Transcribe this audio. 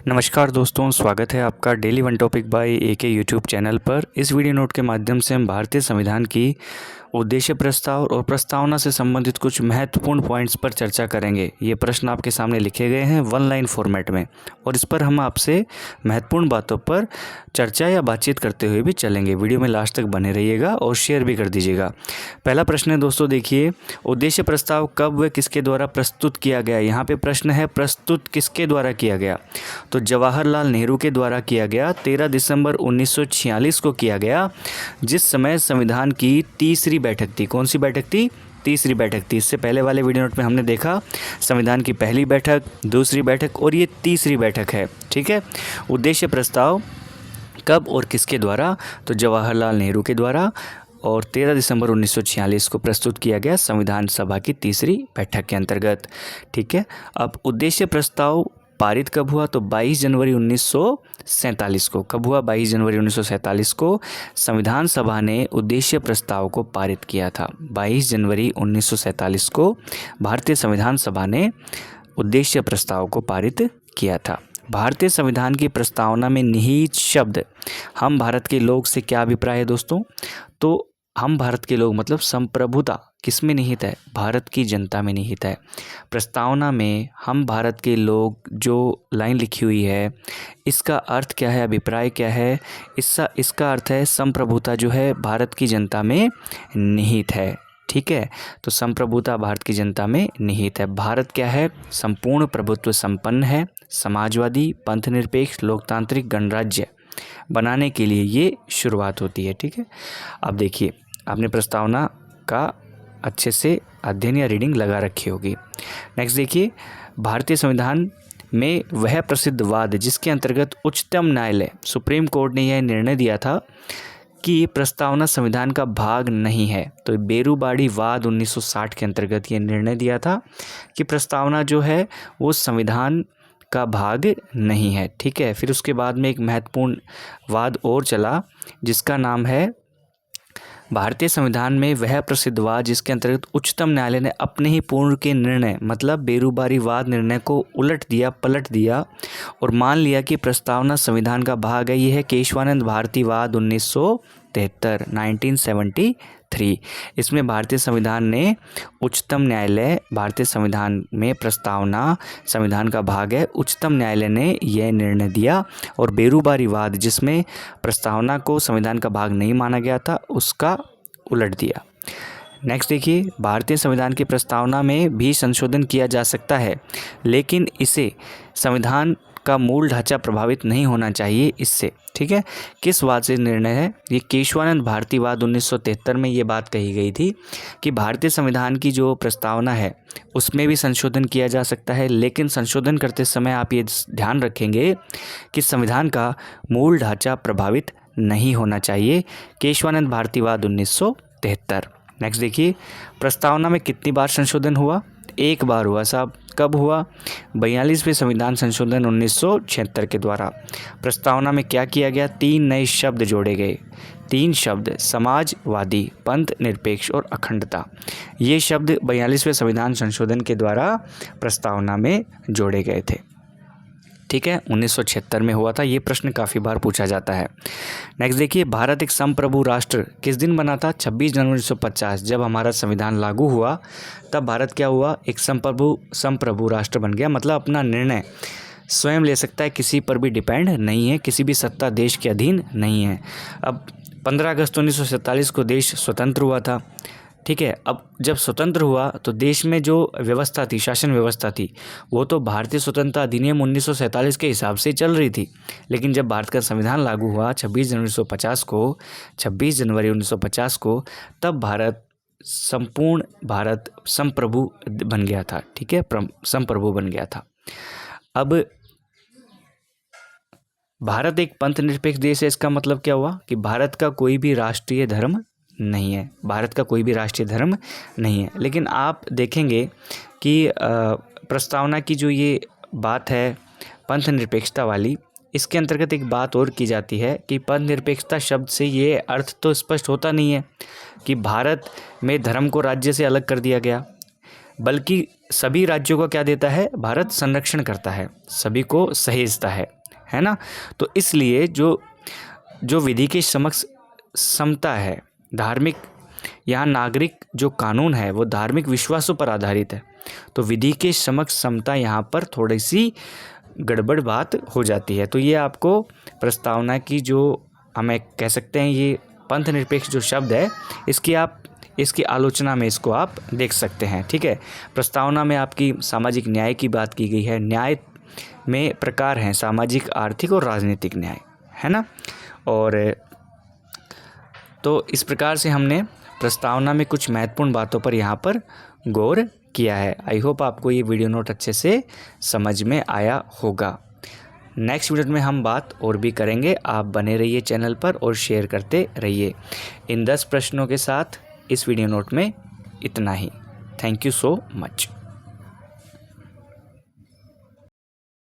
नमस्कार दोस्तों, स्वागत है आपका daily one topic by AK YouTube channel पर। इस वीडियो नोट के माध्यम से हम भारतीय संविधान की उद्देश्य प्रस्ताव और प्रस्तावना से संबंधित कुछ महत्वपूर्ण पॉइंट्स पर चर्चा करेंगे। ये प्रश्न आपके सामने लिखे गए हैं वन लाइन फॉर्मेट में और इस पर हम आपसे महत्वपूर्ण बातों पर चर्चा या बातचीत करते हुए भी चलेंगे। वीडियो में लास्ट तक बने रहिएगा और शेयर भी कर दीजिएगा। पहला प्रश्न है दोस्तों, देखिए, उद्देश्य प्रस्ताव कब व किसके द्वारा प्रस्तुत किया गया। यहाँ पे प्रश्न है प्रस्तुत किसके द्वारा किया गया, तो जवाहरलाल नेहरू के द्वारा किया गया। 13 दिसंबर 1946 को किया गया, जिस समय संविधान की तीसरी बैठक थी। कौन सी बैठक थी? तीसरी बैठक थी। इससे पहले वाले वीडियो नोट में हमने देखा संविधान की पहली बैठक, दूसरी बैठक और ये तीसरी बैठक है। ठीक है, उद्देश्य प्रस्ताव कब और किसके द्वारा, तो जवाहरलाल नेहरू के द्वारा, और 13 दिसंबर 1946 को प्रस्तुत किया गया संविधान सभा की तीसरी बैठक के अंतर्गत। ठीक है, अब उद्देश्य प्रस्ताव पारित कब हुआ, तो 22 जनवरी 1947 को। कब हुआ? 22 जनवरी 1947 को संविधान सभा ने उद्देश्य प्रस्ताव को पारित किया था। 22 जनवरी 1947 को भारतीय संविधान सभा ने उद्देश्य प्रस्ताव को पारित किया था। भारतीय संविधान की प्रस्तावना में निहित शब्द हम भारत के लोग से क्या अभिप्राय है दोस्तों, तो हम भारत के लोग मतलब संप्रभुता किस में निहित है? भारत की जनता में निहित है। प्रस्तावना में हम भारत के लोग जो लाइन लिखी हुई है, इसका अर्थ क्या है, अभिप्राय क्या है? इसका अर्थ है संप्रभुता जो है भारत की जनता में निहित है। ठीक है, तो संप्रभुता भारत की जनता में निहित है। भारत क्या है? संपूर्ण प्रभुत्व संपन्न है, समाजवादी, पंथ निरपेक्ष, लोकतांत्रिक गणराज्य बनाने के लिए ये शुरुआत होती है। ठीक है, अब देखिए, आपने प्रस्तावना का अच्छे से अध्ययन या रीडिंग लगा रखी होगी। नेक्स्ट देखिए, भारतीय संविधान में वह प्रसिद्ध वाद जिसके अंतर्गत उच्चतम न्यायालय सुप्रीम कोर्ट ने यह निर्णय दिया था कि प्रस्तावना संविधान का भाग नहीं है, तो बेरूबाड़ी वाद 1960 के अंतर्गत ये निर्णय दिया था कि प्रस्तावना जो है वो संविधान का भाग नहीं है। ठीक है, फिर उसके बाद में एक महत्वपूर्ण वाद और चला जिसका नाम है भारतीय संविधान में वह प्रसिद्ध वाद जिसके अंतर्गत उच्चतम न्यायालय ने अपने ही पूर्व के निर्णय मतलब बेरूबारी वाद निर्णय को उलट दिया, पलट दिया और मान लिया कि प्रस्तावना संविधान का भाग है। यह है केशवानंद भारती वाद 1973। इसमें भारतीय संविधान ने उच्चतम न्यायालय भारतीय संविधान में प्रस्तावना संविधान का भाग है, उच्चतम न्यायालय ने यह निर्णय दिया और बेरूबारी वाद जिसमें प्रस्तावना को संविधान का भाग नहीं माना गया था उसका उलट दिया। नेक्स्ट देखिए, भारतीय संविधान की प्रस्तावना में भी संशोधन किया जा सकता है, लेकिन इसे संविधान का मूल ढांचा प्रभावित नहीं होना चाहिए इससे। ठीक है, किस वाद से निर्णय है? ये केशवानंद भारती वाद 1973 में ये बात कही गई थी कि भारतीय संविधान की जो प्रस्तावना है उसमें भी संशोधन किया जा सकता है, लेकिन संशोधन करते समय आप ये ध्यान रखेंगे कि संविधान का मूल ढांचा प्रभावित नहीं होना चाहिए। केशवानंद भारती वाद 1973। नेक्स्ट देखिए, प्रस्तावना में कितनी बार संशोधन हुआ? एक बार हुआ साहब। कब हुआ? 42वें संविधान संशोधन 1976 के द्वारा। प्रस्तावना में क्या किया गया? 3 नए शब्द जोड़े गए। 3 शब्द, समाजवादी, पंथ निरपेक्ष और अखंडता। ये शब्द 42वें संविधान संशोधन के द्वारा प्रस्तावना में जोड़े गए थे। ठीक है, 1976 में हुआ था। ये प्रश्न काफ़ी बार पूछा जाता है। नेक्स्ट देखिए, भारत एक संप्रभु राष्ट्र किस दिन बना था? 26 जनवरी 1950। जब हमारा संविधान लागू हुआ तब भारत क्या हुआ? एक संप्रभु राष्ट्र बन गया, मतलब अपना निर्णय स्वयं ले सकता है, किसी पर भी डिपेंड नहीं है, किसी भी सत्ता देश के अधीन नहीं है। अब 15 अगस्त 1947 को देश स्वतंत्र हुआ था। ठीक है, अब जब स्वतंत्र हुआ तो देश में जो व्यवस्था थी, शासन व्यवस्था थी, वो तो भारतीय स्वतंत्रता अधिनियम 1947 के हिसाब से चल रही थी। लेकिन जब भारत का संविधान लागू हुआ 26 जनवरी 1950 को, तब भारत संप्रभु बन गया था। ठीक है, संप्रभु बन गया था। अब भारत एक पंथ निरपेक्ष देश है, इसका मतलब क्या हुआ कि भारत का कोई भी राष्ट्रीय धर्म नहीं है, भारत का कोई भी राष्ट्रीय धर्म नहीं है। लेकिन आप देखेंगे कि प्रस्तावना की जो ये बात है पंथ निरपेक्षता वाली, इसके अंतर्गत एक बात और की जाती है कि पंथ निरपेक्षता शब्द से ये अर्थ तो स्पष्ट होता नहीं है कि भारत में धर्म को राज्य से अलग कर दिया गया, बल्कि सभी राज्यों को क्या देता है, भारत संरक्षण करता है, सभी को सहेजता है ना। तो इसलिए जो विधि के समक्ष समता है, धार्मिक, यहाँ नागरिक जो कानून है वो धार्मिक विश्वासों पर आधारित है, तो विधि के समक्ष समता यहाँ पर थोड़ी सी गड़बड़ बात हो जाती है। तो ये आपको प्रस्तावना की जो हमें कह सकते हैं ये पंथ निरपेक्ष जो शब्द है इसकी आलोचना में इसको आप देख सकते हैं। ठीक है, प्रस्तावना में आपकी सामाजिक न्याय की बात की गई है। न्याय में प्रकार हैं सामाजिक, आर्थिक और राजनीतिक न्याय, है ना। और तो इस प्रकार से हमने प्रस्तावना में कुछ महत्वपूर्ण बातों पर यहाँ पर गौर किया है। आई होप आपको ये वीडियो नोट अच्छे से समझ में आया होगा। नेक्स्ट वीडियो में हम बात और भी करेंगे। आप बने रहिए चैनल पर और शेयर करते रहिए। इन 10 प्रश्नों के साथ इस वीडियो नोट में इतना ही। Thank you so much.